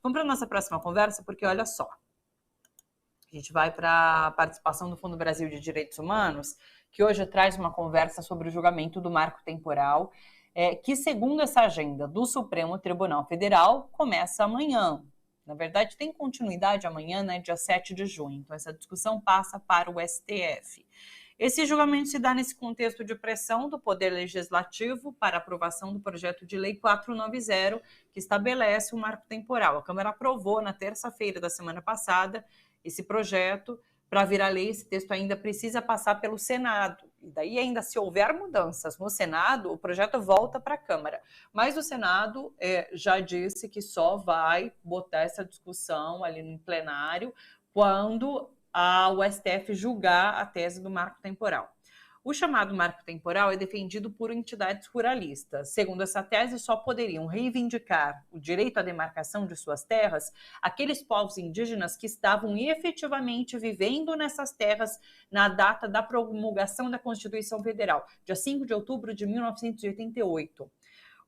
Vamos para a nossa próxima conversa, porque olha só, a gente vai para a participação do Fundo Brasil de Direitos Humanos, que hoje traz uma conversa sobre o julgamento do marco temporal, que, segundo essa agenda do Supremo Tribunal Federal, começa amanhã. Na verdade, tem continuidade amanhã, né, dia 7 de junho. Então, essa discussão passa para o STF. Esse julgamento se dá nesse contexto de pressão do Poder Legislativo para aprovação do projeto de lei 490, que estabelece o marco temporal. A Câmara aprovou na terça-feira da semana passada esse projeto. Para virar lei, esse texto ainda precisa passar pelo Senado. E daí, ainda se houver mudanças no Senado, o projeto volta para a Câmara. Mas o Senado já disse que só vai botar essa discussão ali no plenário quando o STF julgar a tese do marco temporal. O chamado marco temporal é defendido por entidades ruralistas. Segundo essa tese, só poderiam reivindicar o direito à demarcação de suas terras aqueles povos indígenas que estavam efetivamente vivendo nessas terras na data da promulgação da Constituição Federal, dia 5 de outubro de 1988.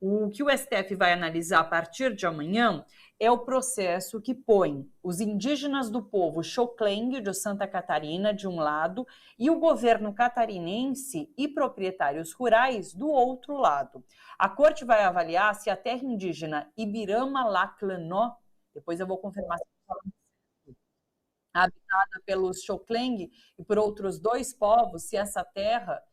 O que o STF vai analisar a partir de amanhã é o processo que põe os indígenas do povo Xoclengue de Santa Catarina, de um lado, e o governo catarinense e proprietários rurais do outro lado. A corte vai avaliar se a terra indígena Ibirama-Laclanó, depois eu vou confirmar se eu falo, habitada pelos Xoclengue e por outros dois povos, se essa terra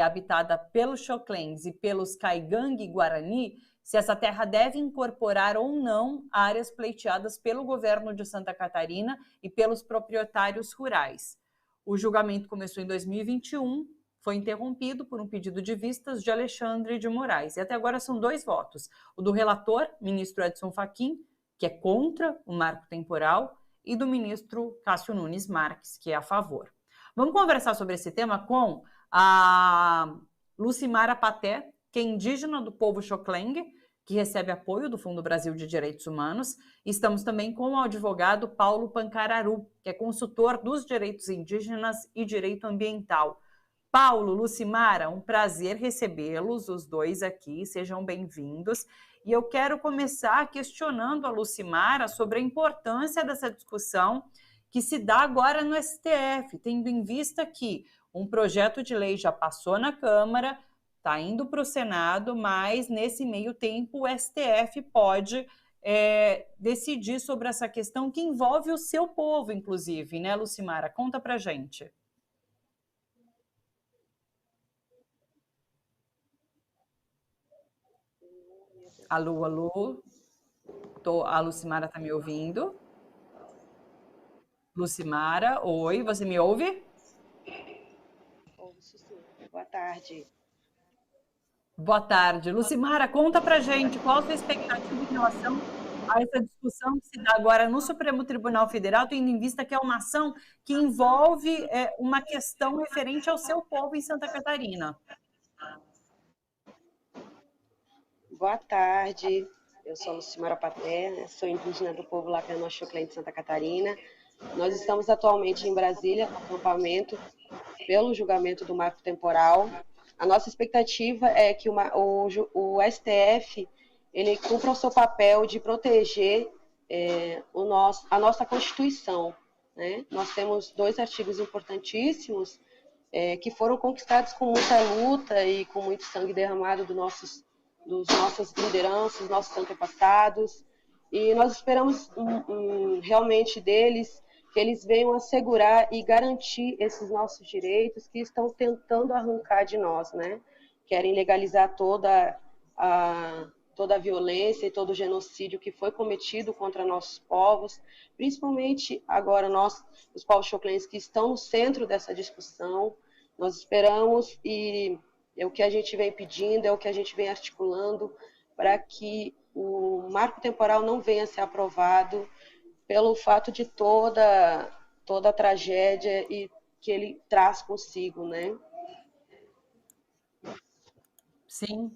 habitada pelos Xoclengues e pelos Caigangue Guarani, se essa terra deve incorporar ou não áreas pleiteadas pelo governo de Santa Catarina e pelos proprietários rurais. O julgamento começou em 2021, foi interrompido por um pedido de vistas de Alexandre de Moraes. E até agora são 2 votos. O do relator, ministro Edson Fachin, que é contra o marco temporal, e do ministro Cássio Nunes Marques, que é a favor. Vamos conversar sobre esse tema com a Lucimara Paté, que é indígena do povo Xoclengue, que recebe apoio do Fundo Brasil de Direitos Humanos. Estamos também com o advogado Paulo Pancararu, que é consultor dos direitos indígenas e direito ambiental. Paulo, Lucimara, um prazer recebê-los, os dois aqui, sejam bem-vindos. E eu quero começar questionando a Lucimara sobre a importância dessa discussão que se dá agora no STF, tendo em vista que um projeto de lei já passou na Câmara, está indo para o Senado, mas nesse meio tempo o STF pode decidir sobre essa questão que envolve o seu povo, inclusive, né, Lucimara? Conta para a gente. Alô, alô? A Lucimara está me ouvindo? Lucimara, oi, você me ouve? Ouço sim. Boa tarde. Boa tarde. Lucimara, conta pra gente qual a sua expectativa em relação a essa discussão que se dá agora no Supremo Tribunal Federal, tendo em vista que é uma ação que envolve uma questão referente ao seu povo em Santa Catarina. Boa tarde. Eu sou Lucimara Paté, sou indígena do povo Laclanó Xoclengue de Santa Catarina. Nós estamos atualmente em Brasília, no acampamento, pelo julgamento do marco temporal. A nossa expectativa é que o STF ele cumpra o seu papel de proteger a nossa Constituição, né? Nós temos 2 artigos importantíssimos que foram conquistados com muita luta e com muito sangue derramado dos nossas lideranças, dos nossos antepassados. E nós esperamos realmente deles que eles venham assegurar e garantir esses nossos direitos que estão tentando arrancar de nós, né? Querem legalizar toda a violência e todo o genocídio que foi cometido contra nossos povos, principalmente agora nós, os povos xoclengues, que estão no centro dessa discussão. Nós esperamos e é o que a gente vem pedindo, é o que a gente vem articulando para que o marco temporal não venha a ser aprovado pelo fato de toda a tragédia e que ele traz consigo, né? Sim,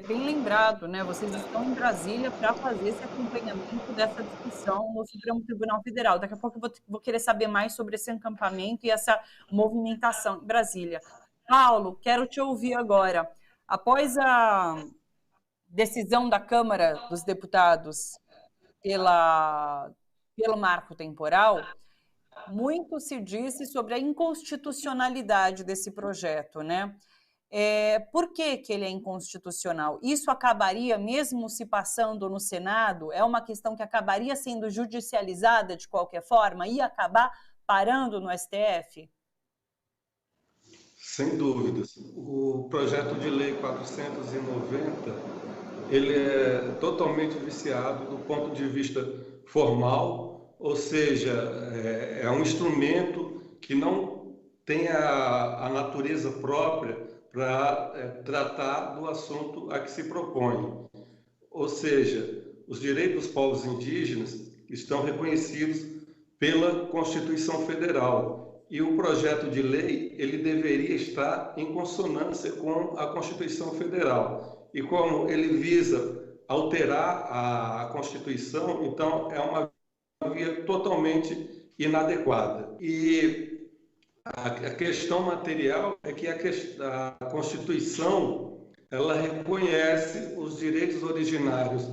bem lembrado, né? Vocês estão em Brasília para fazer esse acompanhamento dessa discussão no Supremo Tribunal Federal. Daqui a pouco eu vou querer saber mais sobre esse acampamento e essa movimentação em Brasília. Paulo, quero te ouvir agora. Após a decisão da Câmara dos Deputados pelo marco temporal, muito se disse sobre a inconstitucionalidade desse projeto, né? Por que ele é inconstitucional? Isso acabaria, mesmo se passando no Senado, é uma questão que acabaria sendo judicializada de qualquer forma e acabar parando no STF? Sem dúvidas. O projeto de lei 490, ele é totalmente viciado do ponto de vista formal, ou seja, é um instrumento que não tem a natureza própria para tratar do assunto a que se propõe. Ou seja, os direitos dos povos indígenas estão reconhecidos pela Constituição Federal. E o projeto de lei, ele deveria estar em consonância com a Constituição Federal. E como ele visa alterar a Constituição, então é uma via totalmente inadequada. E a questão material é que a Constituição, ela reconhece os direitos originários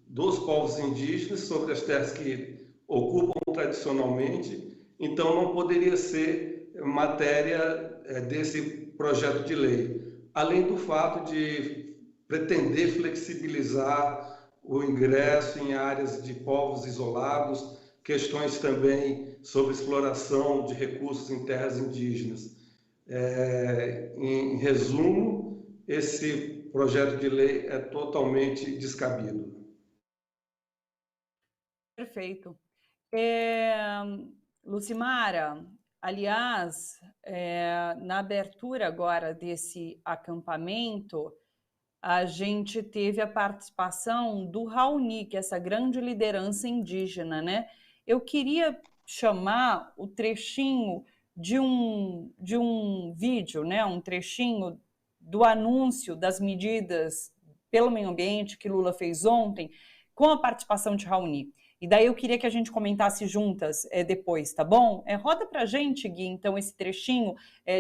dos povos indígenas sobre as terras que ocupam tradicionalmente, então não poderia ser matéria desse projeto de lei. Além do fato de pretender flexibilizar o ingresso em áreas de povos isolados, questões também sobre exploração de recursos em terras indígenas. Em resumo, esse projeto de lei é totalmente descabido. Perfeito. Lucimara, aliás, na abertura agora desse acampamento, a gente teve a participação do Raoni, que é essa grande liderança indígena, né? Eu queria chamar o trechinho de um vídeo, né? Um trechinho do anúncio das medidas pelo meio ambiente que Lula fez ontem, com a participação de Raoni. E daí eu queria que a gente comentasse juntas depois, tá bom? Roda pra gente, Gui, então, esse trechinho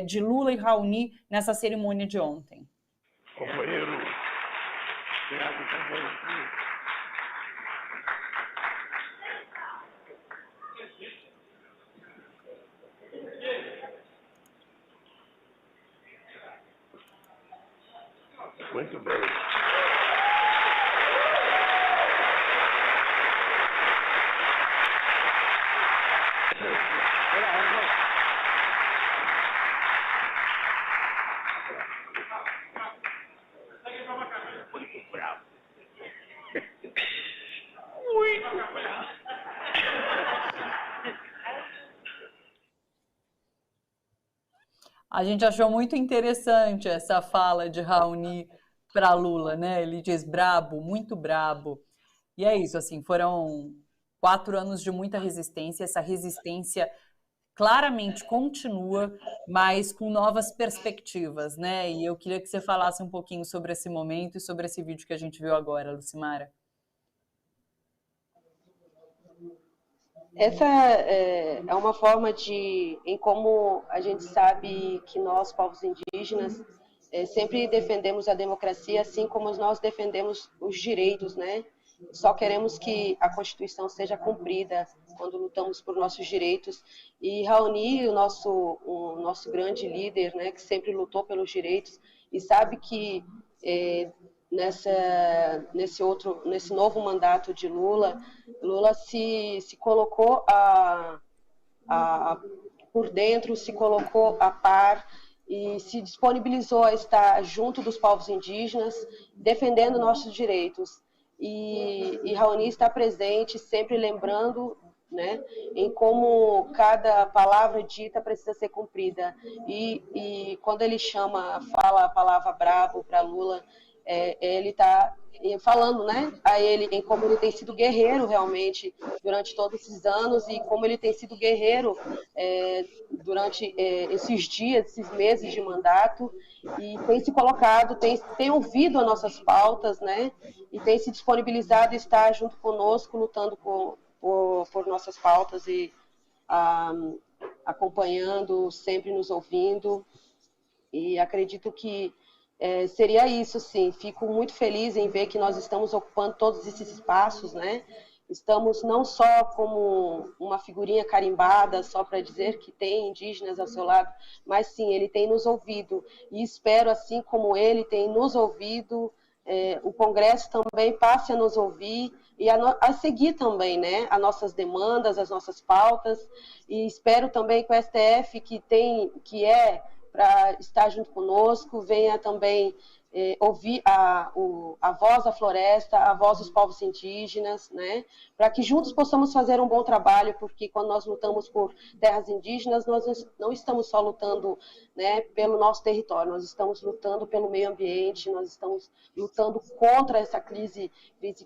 de Lula e Raoni nessa cerimônia de ontem. Companheiro, Thiago também aqui. Muito bem. Muito bravo. Muito bravo. A gente achou muito interessante essa fala de Raoni para Lula, né? Ele diz brabo, muito brabo. E é isso, assim, foram 4 anos de muita resistência. Essa resistência claramente continua, mas com novas perspectivas, né? E eu queria que você falasse um pouquinho sobre esse momento e sobre esse vídeo que a gente viu agora, Lucimara. Essa é uma forma em como a gente sabe que nós, povos indígenas, sempre defendemos a democracia, assim como nós defendemos os direitos, né? Só queremos que a Constituição seja cumprida quando lutamos por nossos direitos. E Raoni, o nosso grande líder, né, que sempre lutou pelos direitos, e sabe que nesse novo mandato de Lula se colocou por dentro, se colocou a par e se disponibilizou a estar junto dos povos indígenas, defendendo nossos direitos. E Raoni está presente, sempre lembrando, né, em como cada palavra dita precisa ser cumprida. E quando ele fala a palavra brabo para Lula, ele está falando, né, a ele em como ele tem sido guerreiro realmente durante todos esses anos e como ele tem sido guerreiro durante esses dias, esses meses de mandato, e tem se colocado, tem ouvido as nossas pautas, né, e tem se disponibilizado a estar junto conosco, lutando por nossas pautas e acompanhando, sempre nos ouvindo. E acredito que seria isso, sim. Fico muito feliz em ver que nós estamos ocupando todos esses espaços, né? estamos não só como uma figurinha carimbada, só para dizer que tem indígenas ao seu lado, mas sim, ele tem nos ouvido. E espero, assim como ele tem nos ouvido, o Congresso também passe a nos ouvir e a seguir também, né, as nossas demandas, as nossas pautas. E espero também que o STF, que é para estar junto conosco, venha também ouvir a voz da floresta, a voz dos povos indígenas, né? Para que juntos possamos fazer um bom trabalho, porque quando nós lutamos por terras indígenas, nós não estamos só lutando, né, pelo nosso território, nós estamos lutando pelo meio ambiente, nós estamos lutando contra essa crise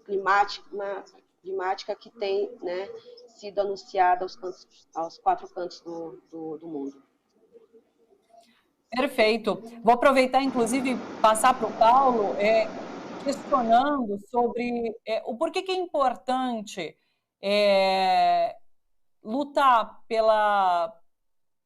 climática que tem, né, sido anunciada aos 4 cantos do mundo. Perfeito. Vou aproveitar, inclusive, passar para o Paulo, questionando sobre o porquê que é importante lutar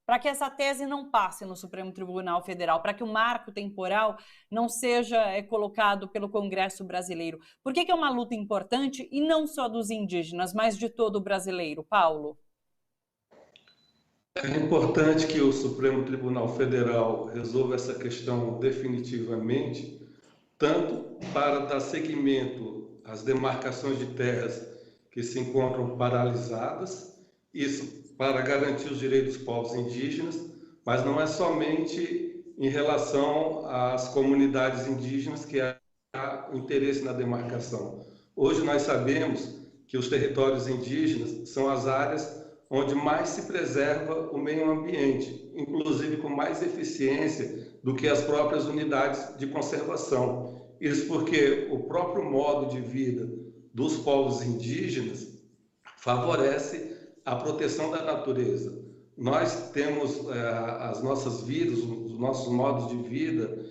para que essa tese não passe no Supremo Tribunal Federal, para que o marco temporal não seja colocado pelo Congresso brasileiro. Por que é uma luta importante, e não só dos indígenas, mas de todo o brasileiro? Paulo? É importante que o Supremo Tribunal Federal resolva essa questão definitivamente, tanto para dar seguimento às demarcações de terras que se encontram paralisadas, isso para garantir os direitos dos povos indígenas, mas não é somente em relação às comunidades indígenas que há interesse na demarcação. Hoje nós sabemos que os territórios indígenas são as áreas onde mais se preserva o meio ambiente, inclusive com mais eficiência do que as próprias unidades de conservação. Isso porque o próprio modo de vida dos povos indígenas favorece a proteção da natureza. Nós temos as nossas vidas, os nossos modos de vida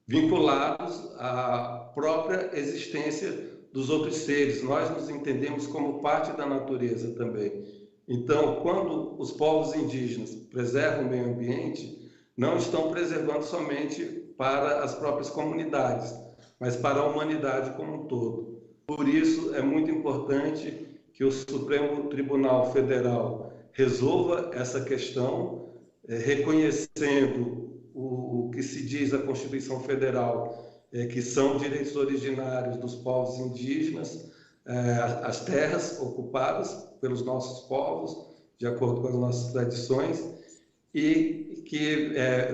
vinculados à própria existência dos outros seres. Nós nos entendemos como parte da natureza também. Então, quando os povos indígenas preservam o meio ambiente, não estão preservando somente para as próprias comunidades, mas para a humanidade como um todo. Por isso, é muito importante que o Supremo Tribunal Federal resolva essa questão, reconhecendo o que se diz a Constituição Federal, que são direitos originários dos povos indígenas, as terras ocupadas pelos nossos povos, de acordo com as nossas tradições, e que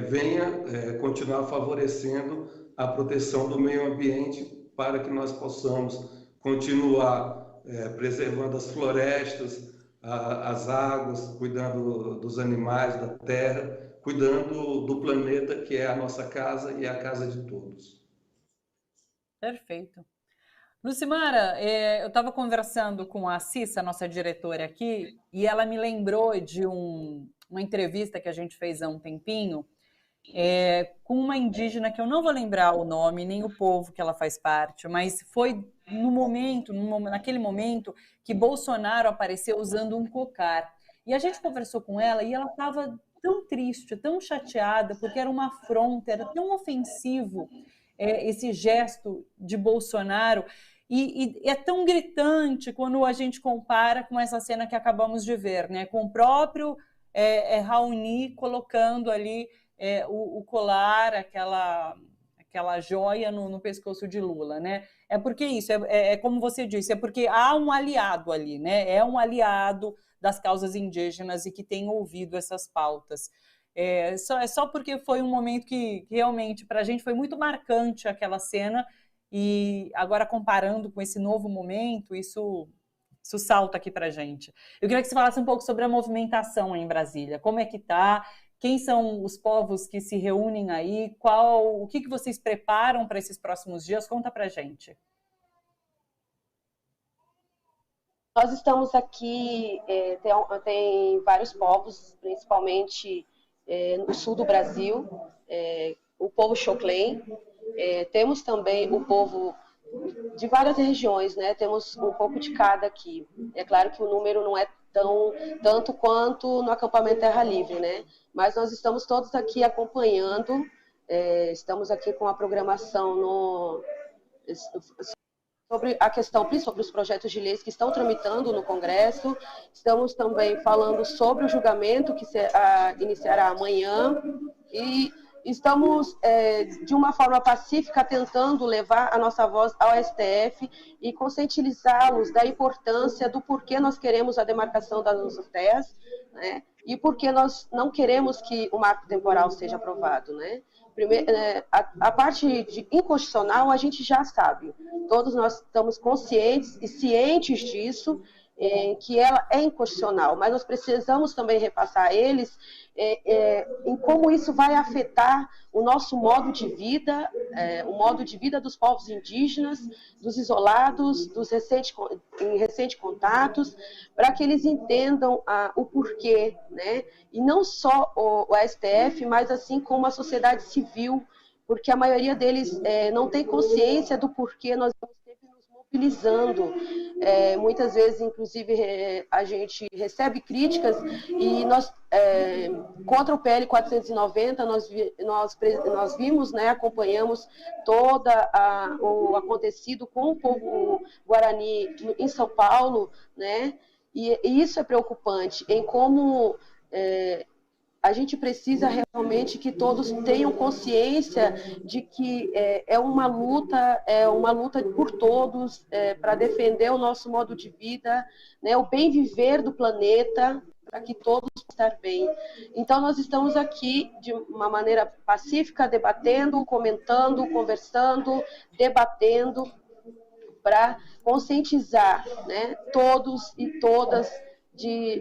venha continuar favorecendo a proteção do meio ambiente para que nós possamos continuar preservando as florestas, as águas, cuidando dos animais, da terra, cuidando do planeta, que é a nossa casa e a casa de todos. Perfeito. Lucimara, eu estava conversando com a Cissa, nossa diretora aqui, e ela me lembrou de uma entrevista que a gente fez há um tempinho, com uma indígena que eu não vou lembrar o nome, nem o povo que ela faz parte, mas foi naquele momento que Bolsonaro apareceu usando um cocar. E a gente conversou com ela e ela estava tão triste, tão chateada, porque era uma afronta, era tão ofensivo esse gesto de Bolsonaro. E é tão gritante quando a gente compara com essa cena que acabamos de ver, né? Com o próprio Raoni colocando ali o colar, aquela joia no pescoço de Lula, né? É porque isso, como você disse, é porque há um aliado ali, né? É um aliado das causas indígenas e que tem ouvido essas pautas. É só porque foi um momento que realmente para a gente foi muito marcante aquela cena. E agora, comparando com esse novo momento, isso salta aqui para a gente. Eu queria que você falasse um pouco sobre a movimentação em Brasília. Como é que está? Quem são os povos que se reúnem aí? O que vocês preparam para esses próximos dias? Conta para a gente. Nós estamos aqui, tem vários povos, principalmente no sul do Brasil, o povo Xoclen. Temos também o povo de várias regiões, né? Temos um pouco de cada aqui. É claro que o número não é tanto quanto no acampamento Terra Livre, né? Mas nós estamos todos aqui acompanhando, estamos aqui com a programação sobre a questão, sobre os projetos de leis que estão tramitando no Congresso. Estamos também falando sobre o julgamento que iniciará amanhã e estamos, de uma forma pacífica, tentando levar a nossa voz ao STF e conscientizá-los da importância do porquê nós queremos a demarcação das nossas terras, né? E porque nós não queremos que o marco temporal seja aprovado, né? Primeiro, a parte de inconstitucional a gente já sabe, todos nós estamos conscientes e cientes disso, que ela é inconstitucional, mas nós precisamos também repassar a eles em como isso vai afetar o nosso modo de vida, o modo de vida dos povos indígenas, dos isolados, em recentes contatos, para que eles entendam o porquê, né? E não só o STF, mas assim como a sociedade civil, porque a maioria deles não tem consciência do porquê nós estamos sempre nos mobilizando. Muitas vezes, inclusive, a gente recebe críticas e nós, contra o PL 490, nós vimos, né, acompanhamos todo o acontecido com o povo guarani em São Paulo, né, e isso é preocupante, em como a gente precisa realmente que todos tenham consciência de que é uma luta por todos, para defender o nosso modo de vida, né, o bem viver do planeta, para que todos possam estar bem. Então, nós estamos aqui de uma maneira pacífica, debatendo, comentando, conversando, debatendo, para conscientizar, né, todos e todas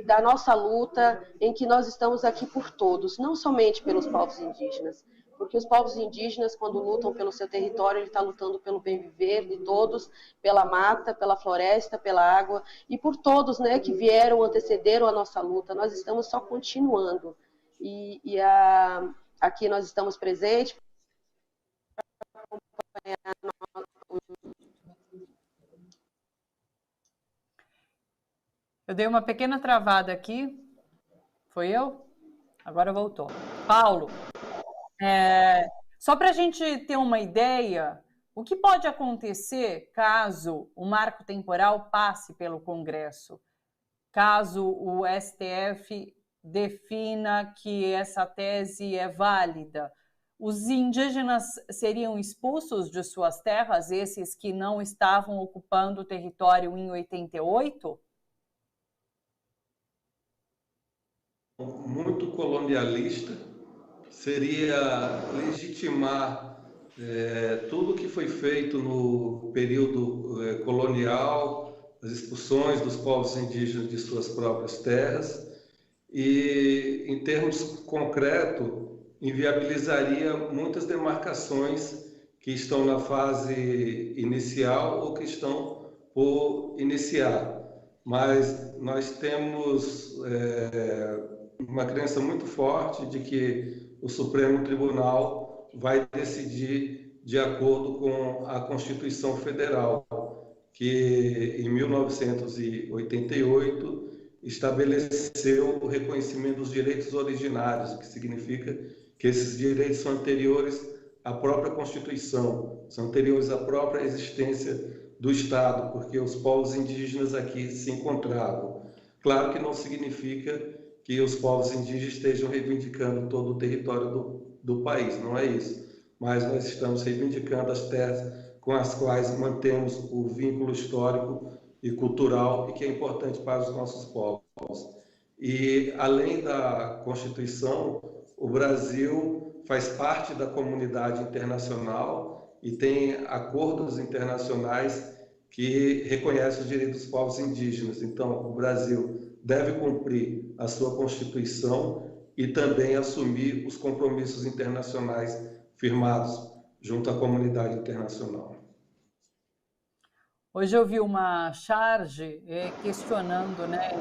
da nossa luta, em que nós estamos aqui por todos, não somente pelos povos indígenas, porque os povos indígenas, quando lutam pelo seu território, ele está lutando pelo bem viver de todos, pela mata, pela floresta, pela água, e por todos, né, que vieram, antecederam a nossa luta. Nós estamos só continuando, aqui nós estamos presentes para acompanhar Eu dei uma pequena travada aqui. Foi eu? Agora voltou. Paulo, só para a gente ter uma ideia, o que pode acontecer caso o marco temporal passe pelo Congresso? Caso o STF defina que essa tese é válida? Os indígenas seriam expulsos de suas terras, esses que não estavam ocupando o território em 88? Muito colonialista, seria legitimar tudo que foi feito no período colonial, as expulsões dos povos indígenas de suas próprias terras, e, em termos concretos, inviabilizaria muitas demarcações que estão na fase inicial ou que estão por iniciar. Mas nós temos uma crença muito forte de que o Supremo Tribunal vai decidir de acordo com a Constituição Federal, que em 1988 estabeleceu o reconhecimento dos direitos originários, o que significa que esses direitos são anteriores à própria Constituição, são anteriores à própria existência do Estado, porque os povos indígenas aqui se encontravam. Claro que não significa que os povos indígenas estejam reivindicando todo o território do país, não é isso. Mas nós estamos reivindicando as terras com as quais mantemos o vínculo histórico e cultural e que é importante para os nossos povos. E, além da Constituição, o Brasil faz parte da comunidade internacional e tem acordos internacionais que reconhecem os direitos dos povos indígenas. Então, o Brasil deve cumprir a sua Constituição e também assumir os compromissos internacionais firmados junto à comunidade internacional. Hoje eu vi uma charge questionando, né,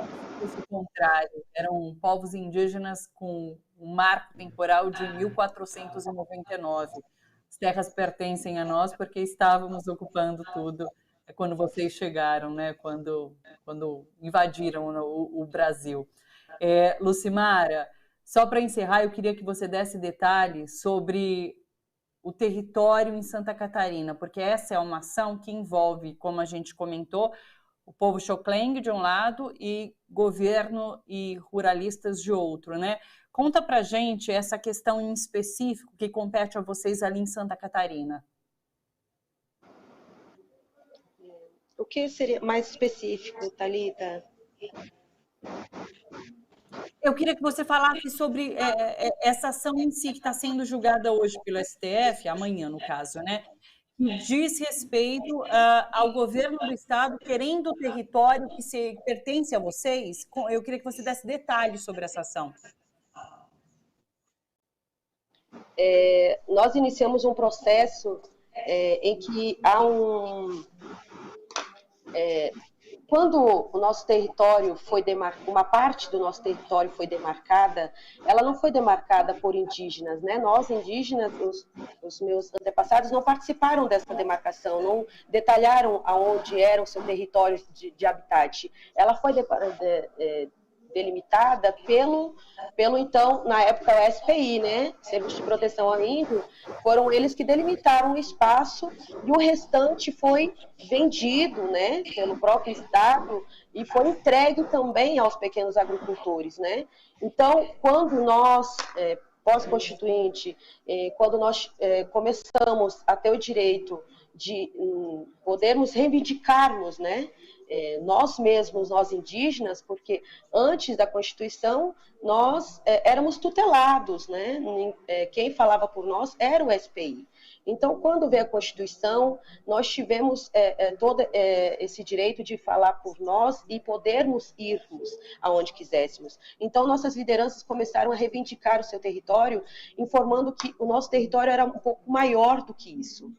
esse contrário. Eram povos indígenas com um marco temporal de 1499. As terras pertencem a nós porque estávamos ocupando tudo quando vocês chegaram, né? Quando invadiram o Brasil. Lucimara, só para encerrar, eu queria que você desse detalhes sobre o território em Santa Catarina, porque essa é uma ação que envolve, como a gente comentou, o povo xoclengue de um lado e governo e ruralistas de outro, né? Conta pra gente essa questão em específico que compete a vocês ali em Santa Catarina. O que seria mais específico, Thalita? Eu queria que você falasse sobre essa ação em si que está sendo julgada hoje pelo STF, amanhã no caso, né? Que diz respeito ao governo do estado querendo o território que pertence a vocês. Eu queria que você desse detalhes sobre essa ação. Nós iniciamos um processo em que há quando o nosso território foi uma parte do nosso território foi demarcada, ela não foi demarcada por indígenas, né? Nós, indígenas, os meus antepassados não participaram dessa demarcação, não detalharam aonde era o seu território de habitat. Ela foi delimitada pelo então, na época, o SPI, né? Serviço de Proteção ao Índio, foram eles que delimitaram o espaço e o restante foi vendido, né, pelo próprio Estado e foi entregue também aos pequenos agricultores, né? Então, quando nós, pós-constituinte, quando nós começamos a ter o direito de podermos reivindicarmos, né, nós mesmos, nós indígenas, porque antes da Constituição nós éramos tutelados, né? Quem falava por nós era o SPI. Então, quando veio a Constituição, nós tivemos todo esse direito de falar por nós e podermos irmos aonde quiséssemos. Então, nossas lideranças começaram a reivindicar o seu território, informando que o nosso território era um pouco maior do que isso,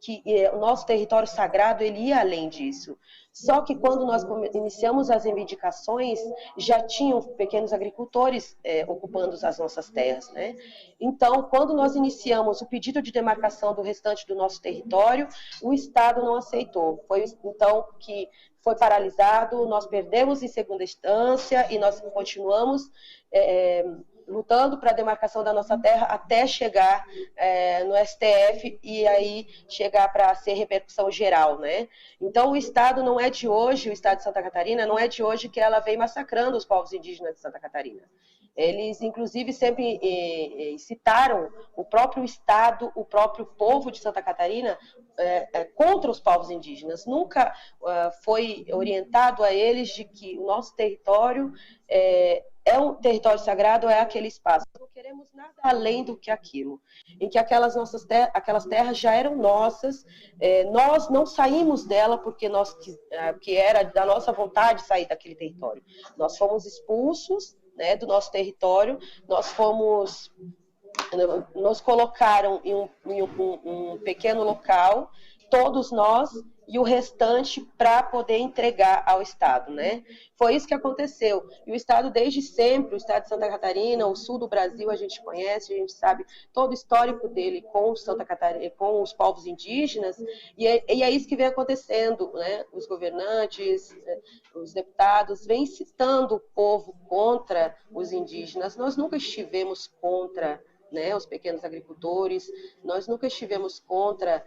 que o nosso território sagrado ele ia além disso. Só que quando nós iniciamos as reivindicações, já tinham pequenos agricultores ocupando as nossas terras, né? Então, quando nós iniciamos o pedido de demarcação do restante do nosso território, o Estado não aceitou. Foi então que foi paralisado, nós perdemos em segunda instância e nós continuamos lutando para a demarcação da nossa terra até chegar no STF e aí chegar para ser repercussão geral, né? Então, o Estado não é de hoje, o Estado de Santa Catarina não é de hoje que ela vem massacrando os povos indígenas de Santa Catarina. Eles, inclusive, sempre citaram o próprio Estado, o próprio povo de Santa Catarina contra os povos indígenas. Nunca foi orientado a eles de que o nosso território é um território sagrado, é aquele espaço. Não queremos nada além do que aquilo. Em que aquelas terras já eram nossas, nós não saímos dela porque que era da nossa vontade sair daquele território. Nós fomos expulsos, né, do nosso território, nos colocaram em um pequeno local, todos nós, e o restante para poder entregar ao Estado, né? Foi isso que aconteceu. E o Estado, desde sempre, o Estado de Santa Catarina, o sul do Brasil, a gente conhece, a gente sabe todo o histórico dele com Santa Catarina, com os povos indígenas, e é isso que vem acontecendo, né? Os governantes, os deputados, vêm incitando o povo contra os indígenas. Nós nunca estivemos contra, né, os pequenos agricultores, nós nunca estivemos contra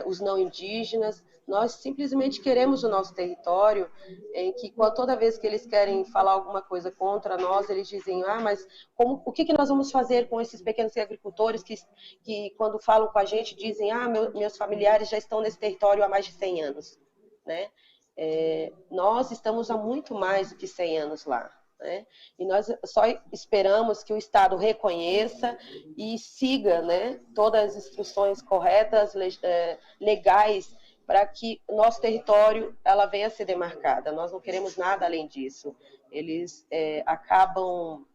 os não indígenas, nós simplesmente queremos o nosso território, em que toda vez que eles querem falar alguma coisa contra nós, eles dizem, mas o que nós vamos fazer com esses pequenos agricultores que quando falam com a gente dizem, meus familiares já estão nesse território há mais de 100 anos, né? Nós estamos há muito mais do que 100 anos lá. Né? E nós só esperamos que o Estado reconheça e siga, né, todas as instruções corretas, legais, para que o nosso território ela venha a ser demarcada. Nós não queremos nada além disso. Eles acabam...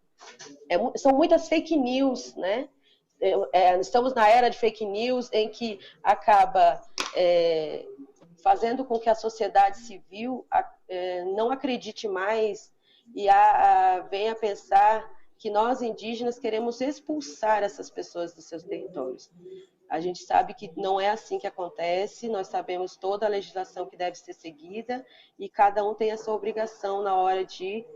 são muitas fake news, né? Estamos na era de fake news em que acaba fazendo com que a sociedade civil não acredite mais e venha pensar que nós, indígenas, queremos expulsar essas pessoas dos seus territórios. A gente sabe que não é assim que acontece, nós sabemos toda a legislação que deve ser seguida e cada um tem a sua obrigação na hora que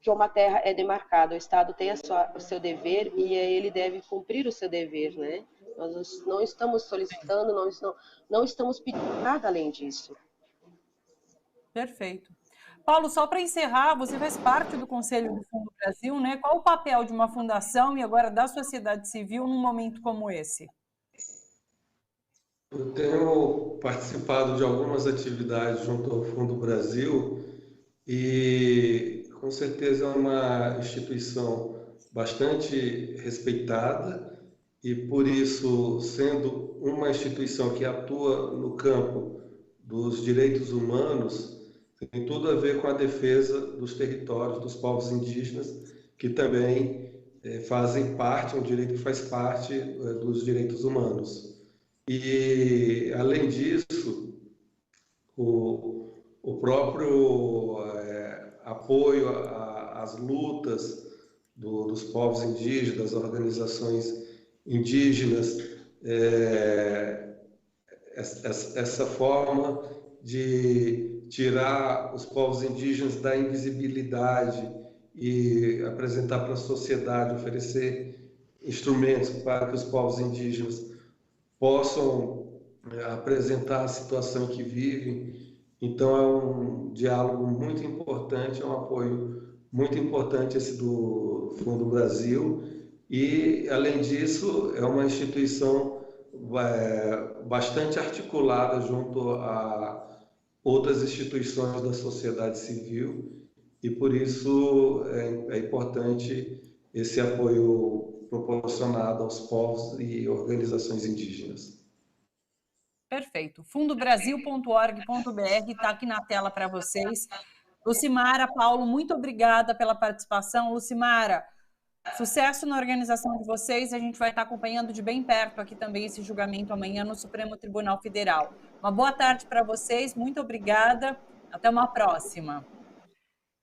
uma terra é demarcada. O Estado tem o seu dever e ele deve cumprir o seu dever, né? Nós não estamos solicitando, não estamos pedindo nada além disso. Perfeito. Paulo, só para encerrar, você faz parte do Conselho do Fundo Brasil, né? Qual o papel de uma fundação e agora da sociedade civil num momento como esse? Eu tenho participado de algumas atividades junto ao Fundo Brasil e com certeza é uma instituição bastante respeitada e por isso, sendo uma instituição que atua no campo dos direitos humanos, tem tudo a ver com a defesa dos territórios dos povos indígenas, que também fazem parte, é um direito que faz parte dos direitos humanos. E, além disso, o próprio apoio às lutas dos povos indígenas, das organizações indígenas, essa forma de tirar os povos indígenas da invisibilidade e apresentar para a sociedade, oferecer instrumentos para que os povos indígenas possam apresentar a situação em que vivem. Então é um diálogo muito importante, é um apoio muito importante esse do Fundo Brasil e, além disso, é uma instituição bastante articulada junto a outras instituições da sociedade civil e, por isso, é importante esse apoio proporcionado aos povos e organizações indígenas. Perfeito. fundobrasil.org.br está aqui na tela para vocês. Lucimara, Paulo, muito obrigada pela participação. Lucimara, sucesso na organização de vocês. A gente vai estar acompanhando de bem perto aqui também esse julgamento amanhã no Supremo Tribunal Federal. Uma boa tarde para vocês, muito obrigada. Até uma próxima.